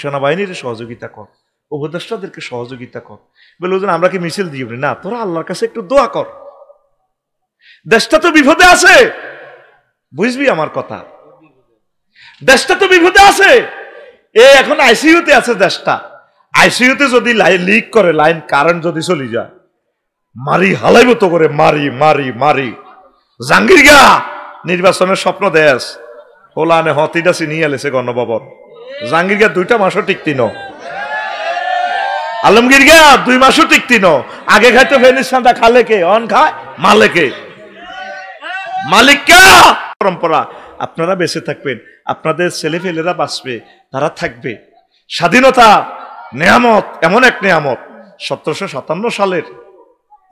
সেনাবাহিনীর সহযোগিতা কর, উপদেষ্টাদেরকে সহযোগিতা কর। বলে হুজুর আমরা কি মিছিল দিই না, তোরা আল্লাহর কাছে একটু দোয়া কর, দেশটা তো বিপদে আছে, বুঝবি আমার কথা, দেশটা তো বিপদে আছে। এখন আইসিইউতে আছে দেশটা, আইসিইউতে যদি লিক করে লাইন কারেন্ট যদি চলে যায়, মারি হালাইব তো করে, মারি মারি মারি। জাঙ্গির গা নির্বাচনের স্বপ্ন দেশ ওলানে হতিটা চিনিয়ে এলেছে গণভবন। জাঙ্গির গা 2টা মাসও টিকতি ন, আলমগীর গা 2 মাসও টিকতি ন। আগে খাইতো ফেনিস সান্দা, খালে কে অন খায় মালেকে, মালিককে। পরম্পরা আপনারা বেঁচে থাকবেন, আপনাদের ছেলেফেলেরা বাঁচবে, তারা থাকবে। স্বাধীনতা নেয়ামত, এমন এক নেয়ামত। 1757 সালের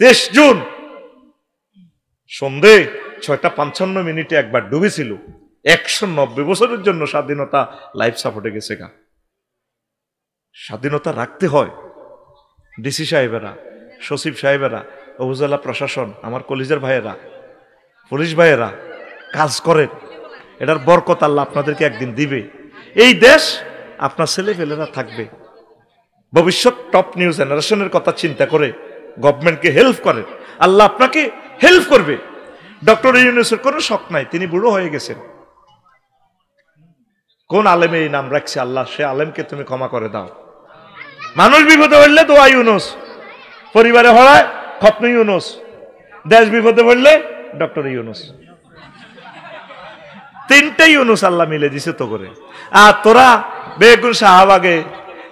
23 জুন সন্ধে 6:55 একবার ডুবেছিল। 190 বছরের জন্য স্বাধীনতা লাইফ সাপোর্টে গেছে গা। স্বাধীনতা রাখতে হয়। ডিসি সাহেবেরা, সচিব সাহেবেরা, উপজেলা প্রশাসন, আমার কলিজার ভাইয়েরা, পুলিশ ভাইয়েরা কাজ করেন, এটার বরকত আল্লাহ আপনাদেরকে একদিন দিবে। এই দেশ আপনার ছেলেপেলেরা থাকবে। ভবিষ্যৎ টপ নিউ জেনারেশনের কথা চিন্তা করে গভর্নমেন্টকে হেল্প করেন, আল্লাহ আপনাকে হেল্প করবে। ডক্টর ইউনূসের কোনো শখ নাই, তিনি বুড়ো হয়ে গেছেন। কোন আলেমে এই নাম রাখছে আল্লাহ, সে আলেমকে তুমি ক্ষমা করে দাও। মানুষ বিপদে পড়লে দোয়া ইউনূস, পরিবারে হড়ায় খতম ইউনূস, দেশ বিপদে পড়লে ডক্টর ইউনূস। 3টে ইউনূস আল্লাহ মিলে দিছে তো করে। আর তোরা বেগুন শাহবাগে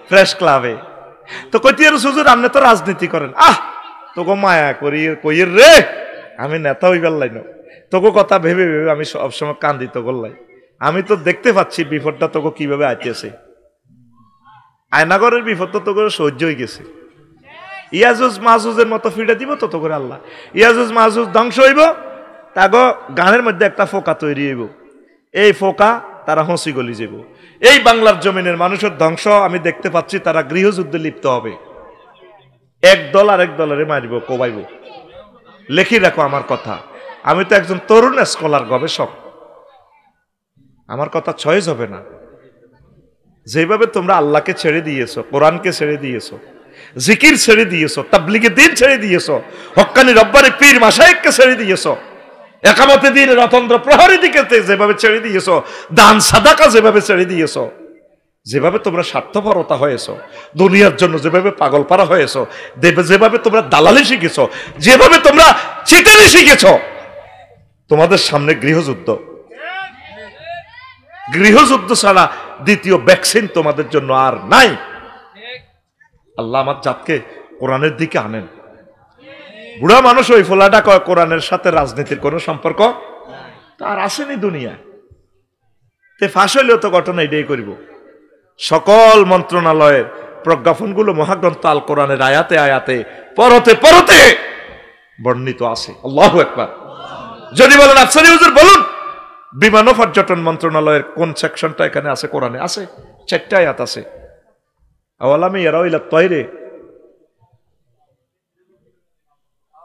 প্রেস ক্লাবে তো কইতির হুজুর আপনি তো রাজনীতি করেন, তোকে মায়া করি কইর রে, আমি নেতা হইবার লাইন, তোকে কথা ভেবে ভেবে আমি সবসময় কান্দি তো গোল্লাই। আমি তো দেখতে পাচ্ছি বিপদটা তোকে কিভাবে আইতেছে। আয়নাগরের বিপদ তো তোকে সহ্য হয়ে গেছে। ইয়াজুজ মাহুজের মতো ফিরে দিব তো করে আল্লাহ। ইয়াজুজ মাহুজ ধ্বংস হইব, তাগো গানের মধ্যে একটা ফোকা তৈরি হইব, এই ফোকা তারা হসি গলি যাব। এই বাংলার জমিনের মানুষের ধ্বংস আমি দেখতে পাচ্ছি, তারা গৃহযুদ্ধে লিপ্ত হবে। এক দল আরেক দলের মারিব, কোবাইব। লেখি রাখো আমার কথা, আমি তো একজন তরুণ স্কলার, গবেষক, আমার কথা চয়েস হবে না। যেভাবে তোমরা আল্লাহকে ছেড়ে দিয়েছো, কোরআনকে ছেড়ে দিয়েছো, জিকির ছেড়ে দিয়েছো, তাবলীগে দ্বীন ছেড়ে দিয়েছো, হক্কানি রব্বানি পীর মাশায়েখকে ছেড়ে দিয়েছো, একামতে দিন রতন্দ্র প্রহরী দিকে যেভাবে ছেড়ে দিয়েছো, দান সাদাকা যেভাবে ছেড়ে দিয়েছো, যেভাবে তোমরা স্বার্থপরতা হয়েছো, দুনিয়ার জন্য যেভাবে পাগল পারা হয়েছো, যেভাবে তোমরা দালালি শিখেছো, যেভাবে তোমরা চিটারি শিখেছো, তোমাদের সামনে গৃহযুদ্ধ। গৃহযুদ্ধ ছাড়া দ্বিতীয় ভ্যাকসিন তোমাদের জন্য আর নাই। আল্লাহ আমার জাতকে কোরআনের দিকে আনেন। বুড়া মানুষ ওই ফোলাটা কয় কোরআনের সাথে রাজনীতির কোনো সম্পর্ক তার আসেনি দুনিয়া তে। ফাঁস হইলেও তো ঘটনা এটাই করিব। সকল মন্ত্রণালয়ের প্রজ্ঞাপনগুলো মহাগ্রন্থ আল কোরআনের আয়াতে আয়াতে পরতে পরতে বর্ণিত আছে। আল্লাহু আকবার। যদি বলেন আফসারি হুজুর বলুন, বিমান ও পর্যটন মন্ত্রণালয়ের কোন সেকশনটা এখানে আছে? কোরআনে আছে, 4টা আয়াত আছে। আওয়ালামে ইয়ারাউ ইলা তায়রে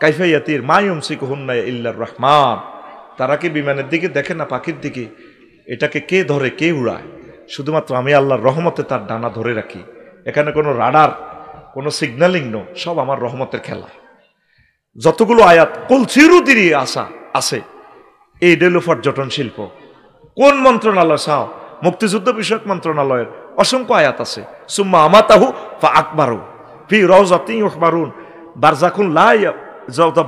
কাইফা ইয়াতির মা ইউমসিকুহুন্না ইল্লার রহমান। তারা কি বিমানের দিকে দেখে না পাখির দিকে? এটাকে কে ধরে, কে উড়ায়? শুধুমাত্র আমি আল্লাহর রহমতে তার ডানা ধরে রাখি। এখানে কোনো রাডার, কোনো সিগন্যালিং নো, সব আমার রহমতের খেলা। যতগুলো আয়াত কলসিরুদিরই আসা আছে, এই ডেলো পর্যটন শিল্প কোন মন্ত্রণালয়? চাও, মুক্তিযুদ্ধ বিষয়ক মন্ত্রণালয়ের অসংখ্য আয়াত আছে। সুম্মা আমাতাহু ফা আকবারু ফি রাউজাতিন ইউহবারুন বারজাকুন লা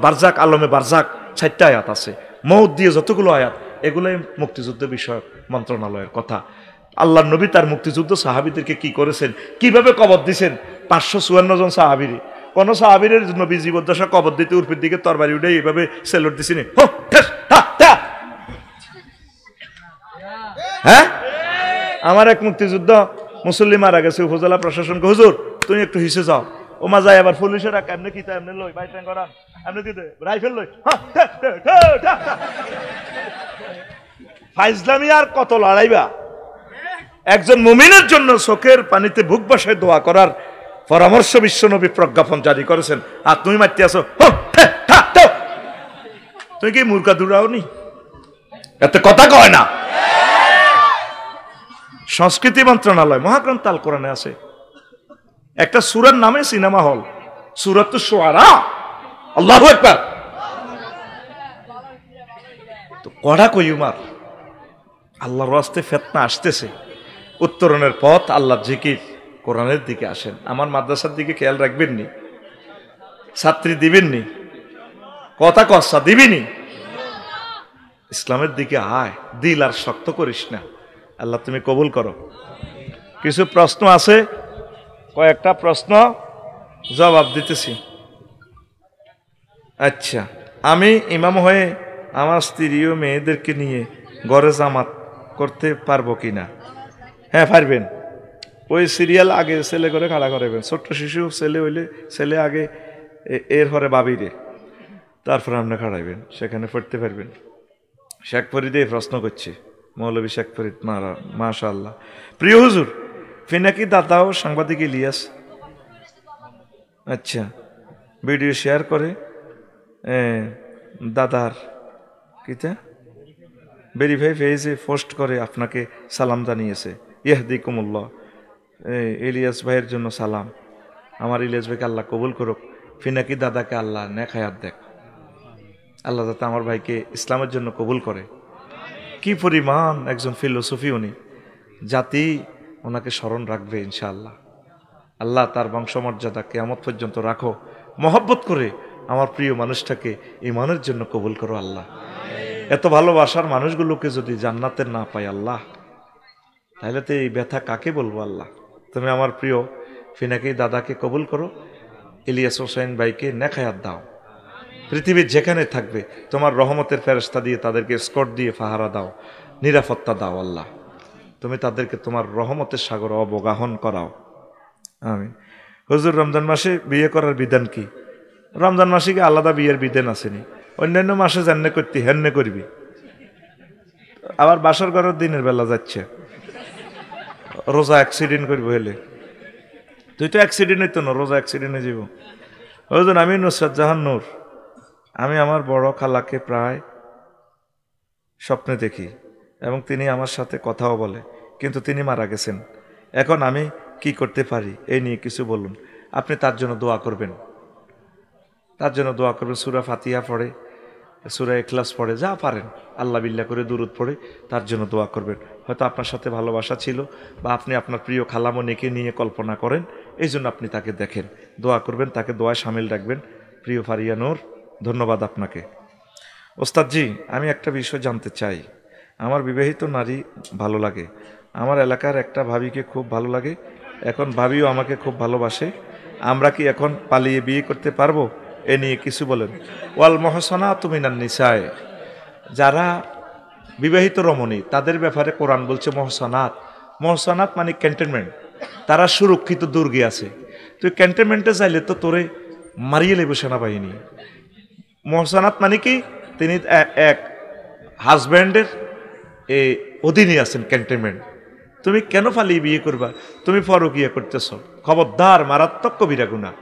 বারজাক আলমে বারজাক 4টা আয়াত আছে। মৌত দিয়ে যতগুলো আয়াত, এগুলোই মুক্তিযুদ্ধ বিষয়ক মন্ত্রণালয়ের কথা। আল্লাহ নবী তার মুক্তিযুদ্ধ সাহাবীদেরকে কি করেছেন, কিভাবে কবর দিয়েছেন? 554 জন সাহাবীর। কোন সাহাবীর নবী জীবদ্দশা কবর দিতে উর্ফের দিকে তরবারি উঠে এইভাবে সেলুট দিছিনি? হ্যাঁ, আমার এক মুক্তিযুদ্ধ মুসল্লি মারা গেছে, উপজেলা প্রশাসনকে হুজুর তুমি একটু হিসে যাও। ওমা যায় আবার পুলিশেরা কেমনে কি এমনি লই বাইটাং করান, এমনি দিতে রাইফেল লই। ফাইজলামি আর কত লড়াইবা? একজন মুমিনের জন্য চোখের পানিতে বুক বসায় দোয়া করার পরামর্শ বিশ্বনবী প্রজ্ঞাপন জারি করেছেন, আর তুমি মারতে আসো। তুমি কি মূর্খা দূরাও নি? এত কথা কয় না। সংস্কৃতি মন্ত্রণালয়, মহাগ্রন্থ আল কোরআনে আছে একটা সূরার নামে সিনেমা হল, সূরাতুশ শুআরা। আল্লাহু আকবার। তো কড়া কই উমার, আল্লাহর রাস্তে ফিতনা আসতেছে, উত্তরণের পথ আল্লাহর জিকির, কোরআনের দিকে আসেন। আমার মাদ্রাসার দিকে খেয়াল রাখবেন নি? ছাত্রী দিবেন নি? কথা কসা দিবিনি? ইসলামের দিকে আয়, দিল আর শক্ত করিস না। আল্লাহ তুমি কবুল করো। কিছু প্রশ্ন আছে, কয়েকটা প্রশ্ন জবাব দিতেছি। আচ্ছা, আমি ইমাম হয়ে আমার স্ত্রী ও মেয়েদেরকে নিয়ে ঘরে জামাত করতে পারবো কিনা? হ্যাঁ পারবেন। ওই সিরিয়াল আগে ছেলে করে খাড়া করাবেন, ছোট্ট শিশু ছেলে হইলে ছেলে আগে এর হরে বাবিরে, তারপর আপনি খাড়াইবেন, সেখানে পড়তে পারবেন। শেখ ফরিদে প্রশ্ন করছে, মৌলভী শেখ ফরিদ, মাশাআল্লাহ। প্রিয় হুজুর, ফিনাকি দাদাও সাংবাদিক ইলিয়াস আচ্ছা ভিডিও শেয়ার করে দাদার কিতা ভেরিফাই পেজে পোস্ট করে আপনাকে সালাম জানিয়েছে। ইহদিকুমুল্লাহ। ইলিয়াস ভাইয়ের জন্য সালাম। আমার ইলিয়াস ভাইকে আল্লাহ কবুল করুক, ফিনাকি দাদাকে আল্লাহ নেক হায়াত দেখ, আল্লাহ যাতে আমার ভাইকে ইসলামের জন্য কবুল করে। কি পরিমাণ একজন ফিলোসফি উনি, জাতি ওনাকে স্মরণ রাখবে ইনশাআল্লাহ। আল্লাহ তার বংশমর্যাদা কিয়ামত পর্যন্ত রাখো, মহব্বত করে আমার প্রিয় মানুষটাকে ইমানের জন্য কবুল করো আল্লাহ। এত ভালোবাসার মানুষগুলোকে যদি জান্নাতের না পাই আল্লাহ, তাহলে তো এই ব্যথা কাকে বলবো আল্লাহ। তুমি আমার প্রিয় ফিনাকি দাদাকে কবুল করো, ইলিয়াস হোসেন ভাইকে নেক হায়াত দাও, পৃথিবীর যেখানে থাকবে তোমার রহমতের ফেরেশতা দিয়ে তাদেরকে স্কট দিয়ে পাহারা দাও, নিরাপত্তা দাও আল্লাহ। তুমি তাদেরকে তোমার রহমতের সাগর অবগাহন করাও, আমিন। হুজুর, রমজান মাসে বিয়ে করার বিধান কি? রমজান মাসে কি আলাদা বিয়ের বিধান আসেনি? অন্যান্য মাসে জান্নে করতি হেন্নে করবি। আবার বাসর ঘরের দিনের বেলা যাচ্ছে, রোজা অ্যাক্সিডেন্ট করবো হলে, তুই তো অ্যাক্সিডেন্ট হইতো না, রোজা অ্যাক্সিডেন্টে যাব। হুজুর, আমি নুসরাত জাহান নূর, আমি আমার বড় খালাকে প্রায় স্বপ্নে দেখি এবং তিনি আমার সাথে কথাও বলে, কিন্তু তিনি মারা গেছেন। এখন আমি কি করতে পারি এই নিয়ে কিছু বলুন। আপনি তার জন্য দোয়া করবেন, তার জন্য দোয়া করবেন। সূরা ফাতিহা পড়ে, সূরা ইখলাস পড়ে, যা পারেন আল্লাহ বিল্লাহ করে দুরূদ পড়ে তার জন্য দোয়া করবেন। হয়তো আপনার সাথে ভালোবাসা ছিল, বা আপনি আপনার প্রিয় খালামণিকে নিয়ে কল্পনা করেন, এই জন্য আপনি তাকে দেখেন, দোয়া করবেন, তাকে দোয়ায় শামিল রাখবেন। প্রিয় ফারিয়া নূর, ধন্যবাদ আপনাকে। ওস্তাদজি, আমি একটা বিষয় জানতে চাই। আমার বিবাহিত নারী ভালো লাগে, আমার এলাকার একটা ভাবিকে খুব ভালো লাগে, এখন ভাবিও আমাকে খুব ভালোবাসে, আমরা কি এখন পালিয়ে বিয়ে করতে পারবো? এ নিয়ে কিছু বলেন। ওয়াল মুহসানাতু মিনান নিসায়ে, যারা বিবাহিত রমণী তাদের ব্যাপারে কোরআন বলছে মুহসানাত। মুহসানাত মানে ক্যান্টনমেন্ট, তারা সুরক্ষিত দুর্গে আছে। তুই ক্যান্টনমেন্টে চাইলে তো তোরে মারিয়ে লেব সেনাবাহিনী। মুহসানাত মানে কি? তিনি এক হাজব্যান্ডের অধীনে আছেন ক্যান্টনমেন্ট। তুমি কেন পালিয়ে বিয়ে করবা? তুমি পরকিয়া করতেছ, খবরদার, মারাত্মক কবিরা গুনাহ।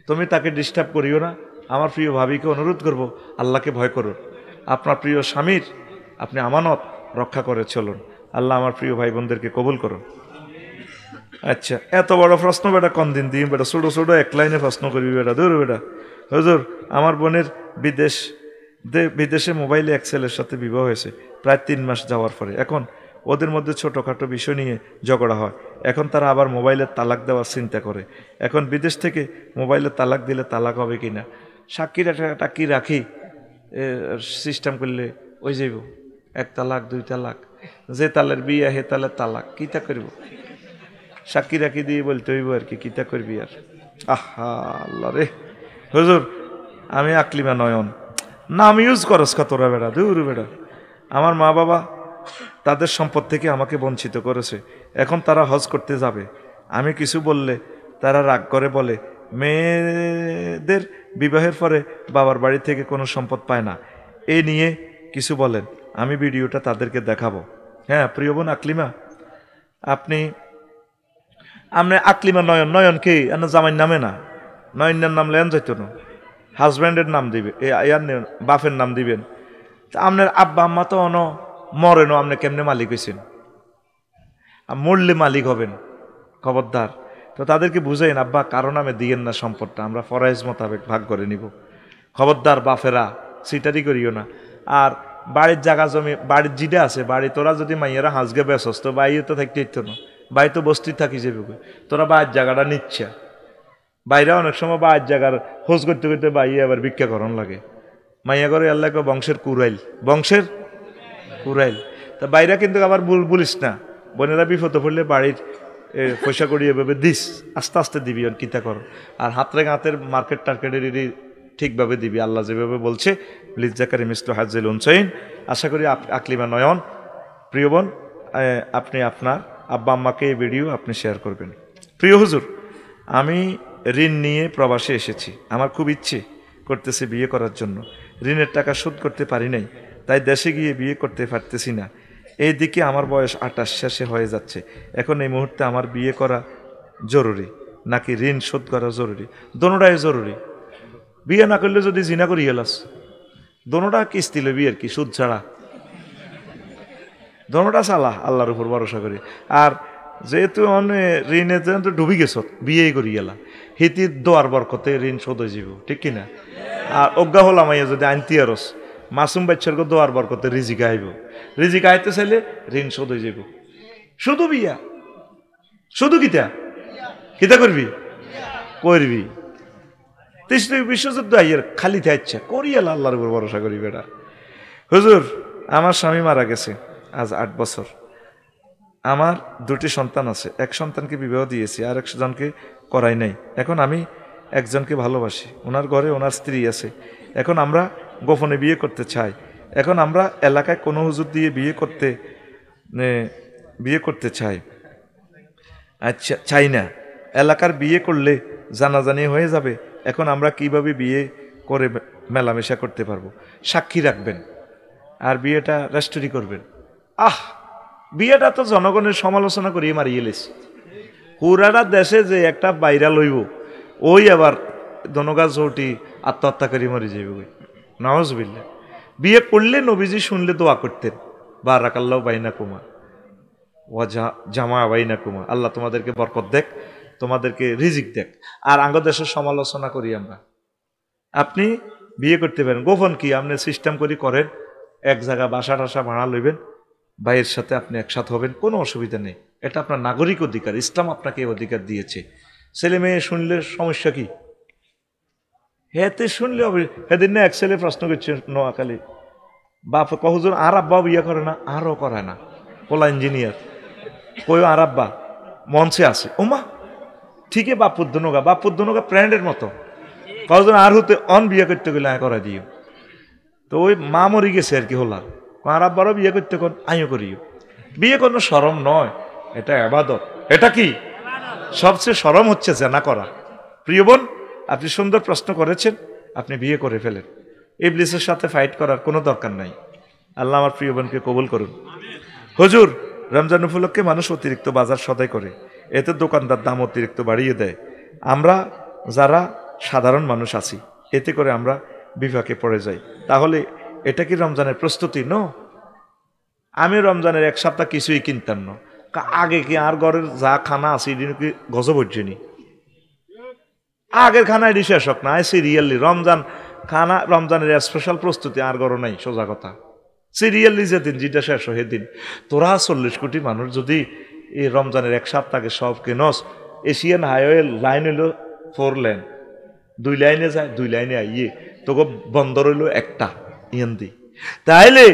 তুমি তাকে ডিস্টার্ব করিও না। আমার প্রিয় ভাবিকে অনুরোধ করব, আল্লাহকে ভয় করো, আপনার প্রিয় স্বামীর আপনি আমানত রক্ষা করে চলুন। আল্লাহ আমার প্রিয় ভাই বোনদেরকে কবুল করো। আচ্ছা, এত বড় প্রশ্ন বেটা কোন দিন দিই বেটা, ছোটো ছোটো এক লাইনে প্রশ্ন করবি বেটা, দূর বেটা। হুজুর, আমার বোনের বিদেশে মোবাইলে এক ছেলের সাথে বিবাহ হয়েছে প্রায় 3 মাস যাওয়ার পরে। এখন ওদের মধ্যে ছোটোখাটো বিষয় নিয়ে ঝগড়া হয়, এখন তারা আবার মোবাইলের তালাক দেওয়ার চিন্তা করে। এখন বিদেশ থেকে মোবাইলের তালাক দিলে তালাক হবে কি না, সাক্ষীর একটা টাকি রাখি সিস্টেম করলে ওই যাইব 1 তালাক 2 তালাক, যে তালের বিয়ে হে তালের তালাক, কিতা করব? সাক্ষী রাখি দিয়ে বলতে হইব আর কি, কিতা করবি আর। আহা আল্লাহ রে। হুজুর, আমি আকলিমা নয়ন, নাম ইউজ করস তোরা বেড়া, দূর বেড়া। আমার মা বাবা তাদের সম্পদ থেকে আমাকে বঞ্চিত করেছে, এখন তারা হজ করতে যাবে, আমি কিছু বললে তারা রাগ করে, বলে মেয়েদের বিবাহের পরে বাবার বাড়ি থেকে কোনো সম্পদ পায় না। এ নিয়ে কিছু বলেন, আমি ভিডিওটা তাদেরকে দেখাবো। হ্যাঁ প্রিয় বোন আকলিমা, আপনি আকলিমা নয়ন, নয়ন কে জামাইর নামে না, নয়নের নাম লেন যাইত না, হাজব্যান্ডের নাম দিবে, বাপের নাম দিবেন। আপনার আব্বা আম্মা তো মরেন, আপনি কেমনে মালিক হয়েছেন? মরলে মালিক হবেন, খবরদার। তো তাদেরকে বুঝাইন, আব্বা কারো নামে দিয়েন না সম্পদটা, আমরা ফরাইজ মোতাবেক ভাগ করে নিব। খবরদার বাফেরা সিটারি করিও না। আর বাড়ির জায়গা জমি বাড়ির জিডে আছে বাড়ি, তোরা যদি মাইয়ারা হাঁসগে বেসস তো বাইরে তো থাকতে ইতো না, বাই তো বস্তি থাকি যাবে, তোরা বাইরের জায়গাটা নিচ্ছে। বাইরে অনেক সময় বাইরের জায়গার খোঁজ করতে করতে বাইরে আবার ভিক্ষা করণ লাগে। মাইয়া করে আল্লাহ বংশের কুরাইল, বংশের কুরাইল। তা বাইরা কিন্তু আবার বলিস না, বোনেরা বিপদে পড়লে বাড়ির পয়সা করি এভাবে দিস, আস্তে আস্তে দিবি আর কিতা কর। আর হাতরে গাঁতের মার্কেট টার্কেটের ঠিকভাবে দিবি, আল্লাহ যেভাবে বলছে লিজ্জাকারি মিসলু হাজ্জিল উনসাইন। আশা করি আকলিমা নয়ন প্রিয় বোন, আপনি আপনার আব্বা আম্মাকে এই ভিডিও আপনি শেয়ার করবেন। প্রিয় হুজুর, আমি ঋণ নিয়ে প্রবাসে এসেছি, আমার খুব ইচ্ছে করতেছে বিয়ে করার জন্য, ঋণের টাকা শোধ করতে পারি নাই, তাই দেশে গিয়ে বিয়ে করতে পারতেছি না। এইদিকে আমার বয়স 28 শেষে হয়ে যাচ্ছে। এখন এই মুহূর্তে আমার বিয়ে করা জরুরি নাকি ঋণ শোধ করা জরুরি? দোনোটাই জরুরি। বিয়ে না করলে যদি জিনা করি গেলাস, দোনোটা কিস্তি লবি আর কি, সুদ ছাড়া। দোনোটা চালা, আল্লাহর উপর ভরসা করি। আর যেহেতু ঋণে তো ডুবি গেছ, বিয়েই করি গেলা, হিতির দোয়ার বরকতে ঋণ শোধ হয়ে যাব, ঠিক কিনা? আর অজ্ঞা হলাম আইয়া যদি আনতি আরস মাসুম বাচ্চার দোয়ার বরকতে রিজিক আইব, রিজিক আইতে চাইলে ঋণ শোধ হয়ে যাব। শুধু বিয়া, শুধু কিতা কিতা করবি, করবি। তৃতীয় বিশ্বযুদ্ধ আইয়ার খালি থাইচ্ছা করি এলা, আল্লাহর উপর ভরসা করি বেটা। হুজুর, আমার স্বামী মারা গেছে আজ 8 বছর। আমার 2টি সন্তান আছে, এক সন্তানকে বিবাহ দিয়েছি আর একজনকে করাই নাই। এখন আমি একজনকে ভালোবাসি, ওনার ঘরে ওনার স্ত্রী আছে। এখন আমরা গোপনে বিয়ে করতে চাই। এখন আমরা এলাকায় কোনো হুজুর দিয়ে বিয়ে করতে চাই। আচ্ছা, চাই না, এলাকার বিয়ে করলে জানাজানি হয়ে যাবে। এখন আমরা কিভাবে বিয়ে করে মেলামেশা করতে পারবো? সাক্ষী রাখবেন আর বিয়েটা রেজিস্ট্রি করবেন। বিয়েটা তো জনগণের সমালোচনা করিয়ে মারিয়ে লেছি। পুরাটা দেশে যে একটা বাইরা লইব, ওই আবার দনগা চৌটি আত্মহত্যা করে মরে যাইব। নাউজুবিল্লাহ। বিয়ে করলে নবীজি শুনলে দোয়া করতেন, বারাকাল্লাহু বাইনাকুমা ওয়া জামা বাইনাকুমা, আল্লাহ তোমাদেরকে বরকত দেখ, তোমাদেরকে রিজিক দেখ। আর আঙ্গ দেশের সমালোচনা করি আমরা। আপনি বিয়ে করতে পারেন, গোপন কি আপনি সিস্টেম করেন, এক জায়গা বাসা টাসা ভাড়া লইবেন, ভাইয়ের সাথে আপনি একসাথে হবেন, কোনো অসুবিধা নেই। এটা আপনার নাগরিক অধিকার, ইসলাম আপনাকে এই অধিকার দিয়েছে। ছেলে মেয়ে শুনলে সমস্যা কি? হেতে শুনলে হবে। সেদিন না এক ছেলে প্রশ্ন করছে নোয়াখালী, বাপ কহুজন আর আব্বা বিয়ে করে না, আরও করে না, পোলা ইঞ্জিনিয়ার, কই আর আব্বা মঞ্চে আছে। ওমা ঠিকই, বাপুদ্দনগা প্র্যান্ডের মতো। কজন আর হতে অন বিয়ে করতে গেলে আয় করা দিও। তো ওই মা মরি গেছে আর কি হলার, আর আব্বারও বিয়ে করতে কোন আইও করিও। বিয়ে কোনো শরম নয়, এটা ইবাদত। এটা কি? সবচেয়ে শরম হচ্ছে জেনা করা। প্রিয় বোন, আপনি সুন্দর প্রশ্ন করেছেন, আপনি বিয়ে করে ফেলেন। ইবলিসের সাথে ফাইট করার কোনো দরকার নাই। আল্লাহ আমার প্রিয় বোনকে কবুল করুন। হুজুর, রমজান উপলক্ষে মানুষ অতিরিক্ত বাজার সদাই করে, এতে দোকানদার দাম অতিরিক্ত বাড়িয়ে দেয়। আমরা যারা সাধারণ মানুষ আছি, এতে করে আমরা বিপাকে পড়ে যাই। তাহলে এটা কি রমজানের প্রস্তুতি? ন, আমি রমজানের 1 সপ্তাহ কিছুই কিনতাম না। আগে কি আর ঘরের যা খানা আছে কি গজব হচ্ছেনি? আগের খানা এটি শেষ হোক না, সিরিয়ালি রমজান খানা, রমজানের স্পেশাল প্রস্তুতি আর গড় নাই। সোজা কথা, সিরিয়ালি যেদিন যেটা শেষ হয় সেদিন। তোরা 40 কোটি মানুষ যদি এই রমজানের 1 সপ্তাহে সব কেনস, এশিয়ান হাইওয়ে লাইন হইল 4 লেন, 2 লাইনে যায়, 2 লাইনে আইয়ে, তোকে বন্দর হইল একটা ইয়েন্দি। তাইলে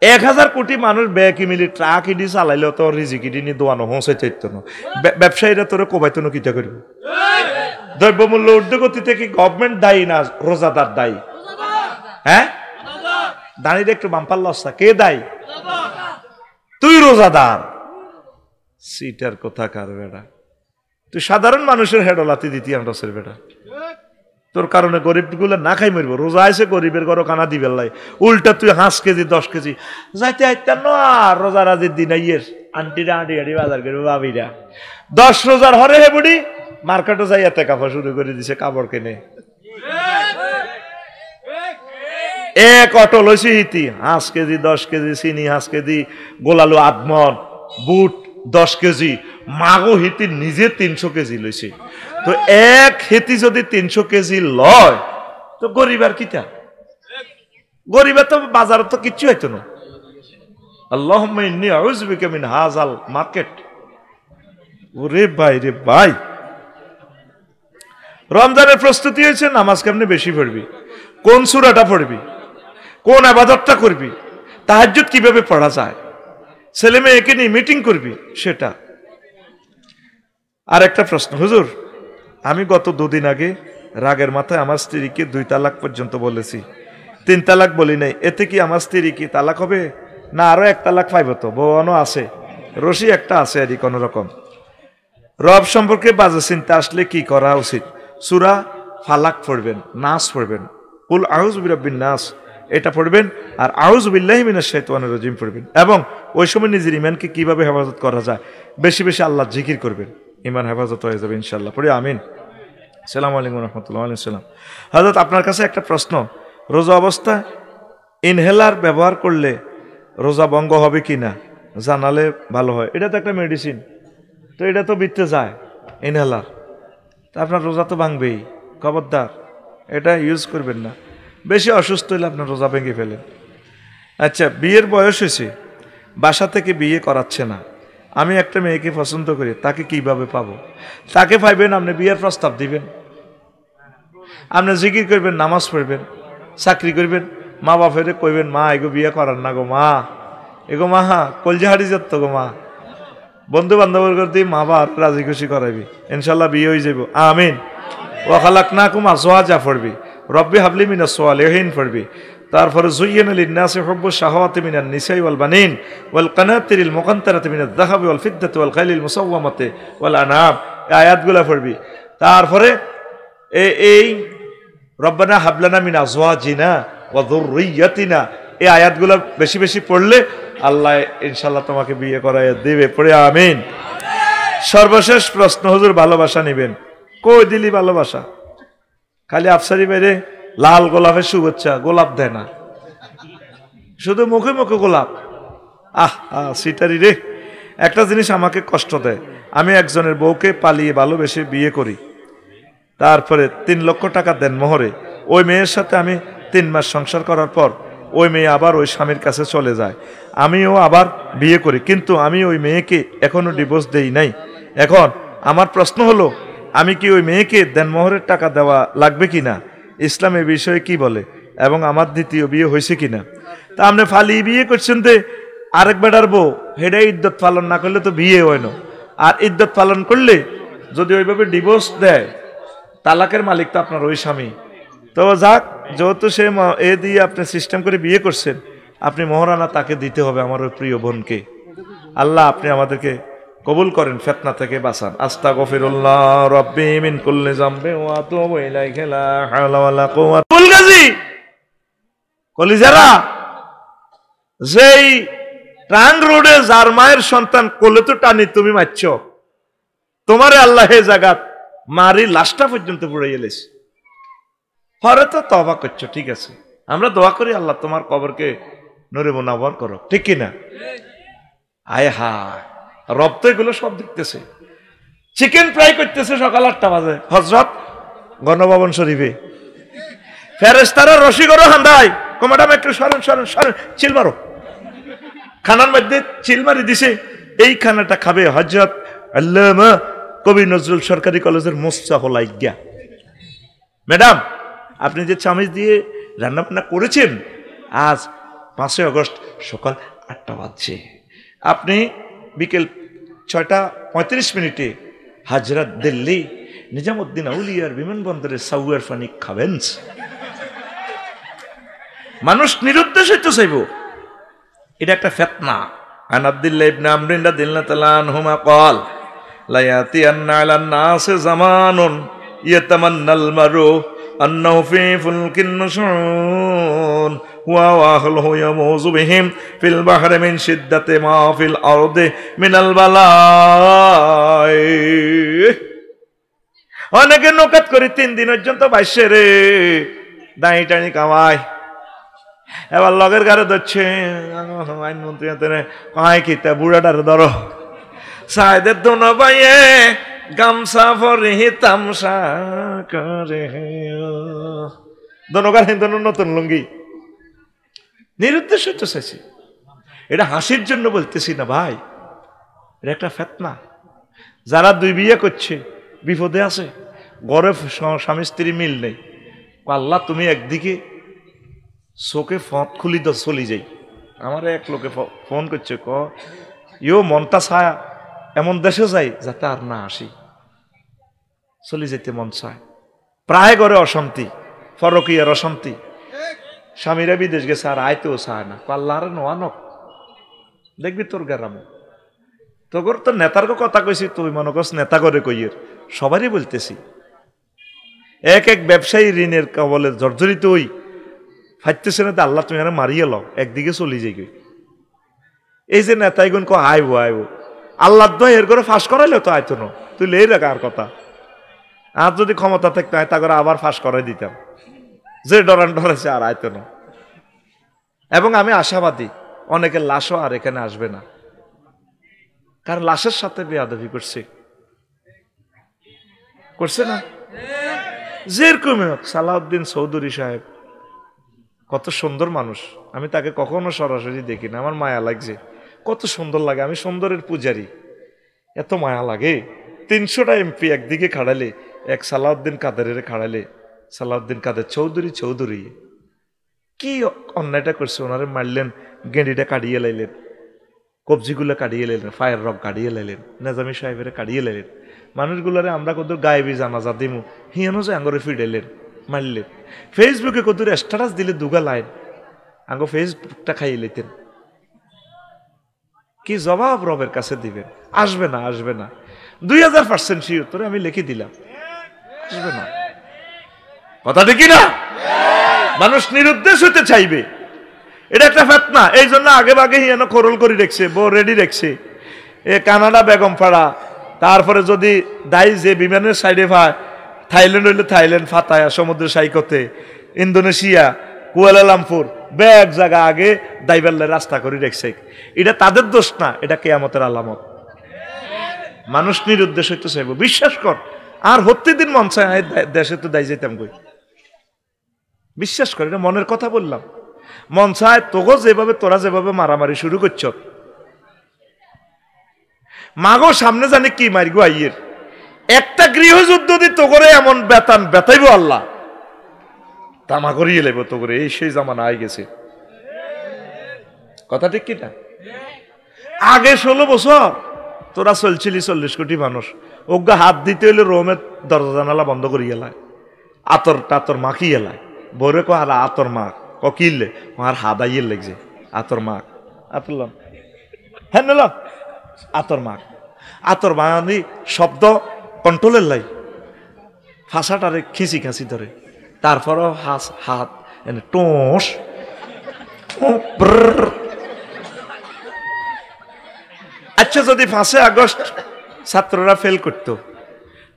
1000 কোটি মানুষ ব্যাকি মিলি ট্রাক ইডি চালাইলেও তো রিজিক ইডি নিয়ে দোয়ানো হোঁসে চাইত না। ব্যবসায়ীরা তোরে কোবাইতো না, কিটা করবো? দ্রব্যমূল্য ঊর্ধ্বগতিতে কি গভর্নমেন্ট দায়ী না রোজাদার দায়ী? হ্যাঁ, দাঁড়িয়ে একটু বাম্পার লস্তা, কে দায়ী? তুই রোজাদার। সিটার কথা কার বেড়া, তুই সাধারণ মানুষের হেডলাতি দিতি আন্ডসের বেড়া। তোর কারণে গরিব গুলো না খাই মরবো। রোজা আছে গরিবের ঘর খানা দিবে লাই, উল্টা তুই 5 কেজি 10 কেজি যাইতে আইতার না। রোজা রাজির দিন আইয়ের আন্টিরা আঁটি আঁটি বাজার করবো, বাবিরা 10 রোজার হরে হে বুড়ি মার্কেটে যাই এতে কাপড় শুরু করে দিছে, কাপড় কেনে এক অটো লইছি হিতি 5 কেজি 10 কেজি চিনি, 5 কেজি গোলালু, আদমন, বুট 10 কেজি, মাগো হিতি নিজে 300 কেজি লইছে। তো এক হেতি যদি 300 কেজি লয় তো গরিবার কিতা? গরিবার তো বাজারে তো কিচ্ছু হইতো না। আল্লাহুম্মা ইন্নী আউযু বিকা মিন হাযাল মার্কেট। ওরে ভাই রে ভাই, রমজানের প্রস্তুতি হয়েছে, নামাজ কেমনে বেশি পড়বি, কোন সূরাটা পড়বি, কোন ইবাদতটা করবি, তাহাজ্জুদ কিভাবে পড়া যায়, ছেলে মেয়েকে নিয়ে মিটিং করবি সেটা। আর একটা প্রশ্ন, হুজুর আমি গত 2 দিন আগে রাগের মাথায় আমার স্ত্রীকে 2 তালাক পর্যন্ত বলেছি, 3 তালাক বলি নাই, এতে কি আমার স্ত্রী কি তালাক হবে না আরো 1 তালাক পাইব? তো বউয়ানো আছে, রশি একটা আছে আর কোন রকম। রব সম্পর্কে বাজে চিন্তা আসলে কি করা উচিত? সূরা ফালাক পড়বেন, নাস পড়বেন, কুল আউযু বিরাব্বিন নাস এটা পড়বেন, আর আউযু বিল্লাহি মিনাশ শাইতানির রাজিম পড়বেন। এবং ওই সময় নিজের ইমানকে কিভাবে হেফাজত করা যায় বেশি বেশি আল্লাহর জিকির করবেন, ইমান হেফাজত হয়ে যাবে ইনশাআল্লাহ। পড়ি আমিন। আসসালামু আলাইকুম রাহমাতুল্লাহি ওয়া সালাম। হযরত আপনার কাছে একটা প্রশ্ন, রোজা অবস্থায় ইনহেলার ব্যবহার করলে রোজা ভঙ্গ হবে কিনা জানালে ভালো হয়। এটা তো একটা মেডিসিন, তো এটা তো বিতে যায় ইনহেলার, তা আপনার রোজা তো ভাঙবেই, খবরদার এটা ইউজ করবেন না। বেশি অসুস্থ হলে আপনার রোজা ভেঙে ফেলেন। আচ্ছা, বিয়ের বয়স হয়েছে, বাসা থেকে বিয়ে করাচ্ছে না, আমি একটা মেয়েকে পছন্দ করি, তাকে কিভাবে পাবো? তাকে পাইবেন, আপনি বিয়ের প্রস্তাব দিবেন, আপনি জিকির করবেন, নামাজ পড়বেন, চাকরি করবেন, মা বাপের কইবেন মা এগো বিয়ে করার না গো মা, এগো মা কলজাহারি যাত গো মা, বন্ধু বান্ধবের দিয়ে মা বাপ রাজি খুশি করাইবি, ইনশাল্লাহ বিয়ে হয়ে যাব। আমিন। ওয়া খালাকনাকুম আজওয়াজা পড়বি, রব্বি হাবলি মিনাস সালিহিন পড়বি। তারপরে যুয়্যিনা লিন-নাসি হুব্বুশ শাহাওয়াতি মিনান নিসাই ওয়াল বানিন ওয়াল কানাতিরিল মুকান্তারাতি মিনাদ যাহাবি ওয়াল ফিদ্দাতি ওয়াল খাইলিল মুসাওয়ামাতি ওয়াল আনআম, এই আয়াতগুলো পড়বি। তারপরে এই রব্বানা হাবলানা মিন আজওয়াজিনা ওয়া যুররিয়াতিনা, এই আয়াতগুলো বেশি বেশি পড়লে আল্লাহ ইনশাআল্লাহ তোমাকে বিয়ে করাইয়া দিবে। পড়ে আমিন। সর্বশেষ প্রশ্ন, হুজুর ভালোবাসা নেবেন, কই দিলি ভালোবাসা? খালি আফসারি বাইরে লাল গোলাপের শুভেচ্ছা, গোলাপ দেয় না, শুধু মুখে মুখে গোলাপ। সিটারি রে। একটা জিনিস আমাকে কষ্ট দেয়, আমি একজনের বউকে পালিয়ে ভালোবেসে বিয়ে করি, তারপরে 3 লক্ষ টাকা দেন মোহরে, ওই মেয়ের সাথে আমি 3 মাস সংসার করার পর ওই মেয়ে আবার ওই স্বামীর কাছে চলে যায়, আমিও আবার বিয়ে করি, কিন্তু আমি ওই মেয়েকে এখনো ডিভোর্স দেই নাই। এখন আমার প্রশ্ন হলো, আমি কি ওই মেয়েকে দেনমোহরের টাকা দেওয়া লাগবে কিনা, ইসলাম এ বিষয়ে কি বলে, এবং আমার দ্বিতীয় বিয়ে হয়েছে কিনা? তা আপনি ফালিয়ে বিয়ে করছেন, তো আরেক বেটার বউ, হেডে ইদ্যত পালন না করলে তো বিয়ে হয় না, আর ইদ্যত পালন করলে যদি ওইভাবে ডিভোর্স দেয়, তালাকের মালিক তো আপনার ওই স্বামী। তো যাক, যেহেতু সে এ দিয়ে আপনি সিস্টেম করে বিয়ে করছেন, আপনি মোহরানা তাকে দিতে হবে, আমার ওই প্রিয় বোনকে। আল্লাহ আপনি আমাদেরকে কবুল করেন, ফিতনা থেকে বাঁচান। আস্তাগফিরুল্লাহ রাব্বি মিন কুল্লি যামবি ওয়া আতুবু ইলাইহি লা হাওলা ওয়ালা কুওয়াতা। গাজী কলিজারা, যেই ট্রাং রোডে যার মায়ের সন্তান কোলে তো টানি তুমি মারছ, তোমারে আল্লাহ হে জাগাত মারি লাশটা পর্যন্ত পুড়ে এলেছে, পরে তো তওবা করছো, ঠিক আছে, আমরা দোয়া করি আল্লাহ তোমার কবরকে নূরে মুনাওয়ার করো, ঠিক কিনা? আয় হায়, রব তো এগুলো সব দেখতেছে। চিকেন ফ্রাই করতেছে সকাল 8টা বাজে হযরত গণভবন শরীফে, ফেরেশতারা রশি করো হান্দাই, ম্যাডাম একটু সরেন সরেন সরেন, চিল মারো, খানার মধ্যে চিল মারি দিছে। এই খানাটা খাবে হযরত আল্লামা কবি নজরুল সরকারি কলেজের মোস্তাফা লাইগা। ম্যাডাম, আপনি যে চামচ দিয়ে রান্না বান্না করেছেন, আজ 5 আগস্ট সকাল 8টা বাজছে, আপনি বিকেল 6:35 হাজরাত দিল্লি নিজামুদ্দিন আউলিয়ার বিমানবন্দরের সাউয়ার পানি খাবেন। মানুষ নিরুদ্দেশে তো চাইব, এটা একটা ফিতনা। আন আব্দুল্লাহ ইবনে আমর রাদিয়াল্লাহু তাআলা আনহুমা قال لا ياتين على الناس زمان يتمنى المرء انه في فلك النشون واهله يموز بهم في البحر من شدة ما في الارض من البلاء। অনেকে নৌকাত করে 3 দিন পর্যন্ত বাইশে রে দাঁড়ি টানি কামায়, এবার লগের গাড়ি ধরছে আইনমন্ত্রী হাতে কয় কি তা বুড়াটারে ধরো, সাইদের দোনো বাইয়ে গামছা পরে তামসা করে দোনো গান দোনো নতুন লুঙ্গি নিরুদ্দেশ্য তো চাইছি। এটা হাসির জন্য বলতেছি না ভাই, এটা একটা ফেতনা। যারা দুই বিয়ে করছে বিপদে আছে, ঘরে স্বামী স্ত্রী মিল নেই, আল্লাহ তুমি একদিকে চোখে ফট খুলি তো চলি যাই। আমার এক লোকে ফোন করছে, ইও মনটা ছায়া এমন দেশে যাই যাতে আর না আসি, চলে যেতে মন চায়। প্রায় ঘরে অশান্তি, ফরকিয়ার অশান্তি, স্বামীরা বিদেশ গেছে আর আইতেও চায় না। আল্লাহ আর নোয়ানক দেখবি তোর গ্রাম তোর তো নেতার কথা কইছি, তুই মনে করছ নেতা করে কইয়ের সবারই বলতেছি। এক এক ব্যবসায়ী ঋণের কবলে জর্জরিত হই ফাইতেছে না, আল্লাহ তুমি আর মারিয়ে লও, একদিকে চলি যাই। এই যে নেতাইগুন আইব আইব আল্লাহ দয় এর করে ফাঁস করাইলে তো আইতো না, তুই লেই রাখ আর কথা। আর যদি ক্ষমতা থাকতো তা করে আবার ফাঁস করাই দিতাম, যে ডরান ডরাইছে আর আইতো না। এবং আমি আশাবাদী অনেকের লাশও আর এখানে আসবে না, কারণ লাশের সাথে বেয়াদবি করছে না। যেরকম হোক সালাউদ্দিন চৌধুরী সাহেব কত সুন্দর মানুষ, আমি তাকে কখনো সরাসরি দেখি না, আমার মায়া লাগছে, কত সুন্দর লাগে। আমি সুন্দরের পূজারি, এত মায়া লাগে। 300টা এমপি একদিকে খাড়ালে, এক সালাউদ্দিন কাদেরের খাড়ালে, সালাউদ্দিন কাদের চৌধুরী কি অন্যায়টা করছে, ওনারে মারলেন, গেঁড়িটা কাটিয়ে লাইলেন, কবজিগুলো কাটিয়ে লাইলেন, ফায়ার রক কাটিয়ে লাইলেন, নেজামি সাহেবের কাটিয়ে লাইলেন। মানুষগুলারে আমরা কত গায়েবী জানাজা দিমু, হিয়ানো যে আঙ্গরে ফিডাইলেন, মারলেন। ফেসবুকে কত স্ট্যাটাস দিলে দুগা লাইন, আঙ্গ ফেসবুকটা খাইয়ে লইতেন। কি জবাব রবের কাছে দিবেন? আসবে না 2000% শিওর, তোরে আমি লিখে দিলাম, আসবে না। কথা ঠিক না? মানুষ নিরুদ্দেশ হতে চাইবে, এটা একটা ফেতনা। এই জন্য আগে ভাগে হিয়ানো খরল করে রেখছে, বউ রেডি রেখছে। এ কানাডা বেগম পাড়া, তারপরে যদি দায়ী যে বিমানের সাইডে ভাই, থাইল্যান্ড হইলে থাইল্যান্ড ফাতায়া সমুদ্র সাইকতে, ইন্দোনেশিয়া কুয়ালালামপুর, ব্যাগ জায়গা আগে দাইবাল্লা রাস্তা করে রেখছে। এটা তাদের দোষ না, এটা কিয়ামতের আলামত। মানুষ নিরুদ্দেশ হইতে চাইব, বিশ্বাস কর। আর হত্যি দিন মন চায় দেশে তো দায় যেতাম কই, বিশ্বাস কর, এটা মনের কথা বললাম। মন চায় তোগো যেভাবে, তোরা যেভাবে মারামারি শুরু করছ, মাগো সামনে জানি কি মারিগো আইয়ের, একটা গৃহযুদ্ধ দি তো করে এমন বেতান বেতাইব আল্লাহ, তামা করিয়ে লেব তো করে। এই সেই জামানা আই গেছে, কথা ঠিক কিনা? আগে 16 বছর তোরা চলছিলি 40 কোটি মানুষ, ওগা হাত দিতে হইলে রোমের দরজা জানালা বন্ধ করি এলায়, আতর টাতর মাখি এলায়। বরে কো আর আতর মাখ, কিনলে আর হাত আইয়ের লাগছে, আতর মাখ, আতর লন, হ্যাঁ নিলাম, আতর মাখ, আতর মানি শব্দ কন্ট্রোলের লাই, ফাঁসাটারে খিঁচি খাঁচি ধরে, তারপরও হাত এনে টোস। আচ্ছা, যদি 5 আগস্ট ছাত্ররা ফেল করতো,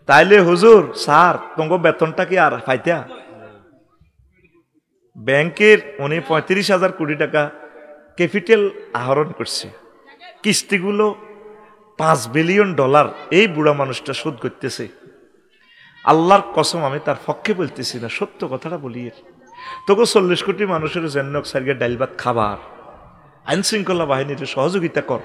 তাইলে হুজুর স্যার তোমার বেতনটা কি আর পাইতা? ব্যাংকের উনি 35,000 কোটি টাকা ক্যাপিটাল আহরণ করছে, কিস্তিগুলো $5 বিলিয়ন, এই বুড়া মানুষটা শোধ করতেছে। আল্লাহর কসম, আমি তার পক্ষে বলতেছি না, সত্য কথাটা বলি। তোকে 40 কোটি মানুষের জন্য সারিয়ে ডাইল ভাত খাবার, আইন শৃঙ্খলা বাহিনীর সহযোগিতা কর।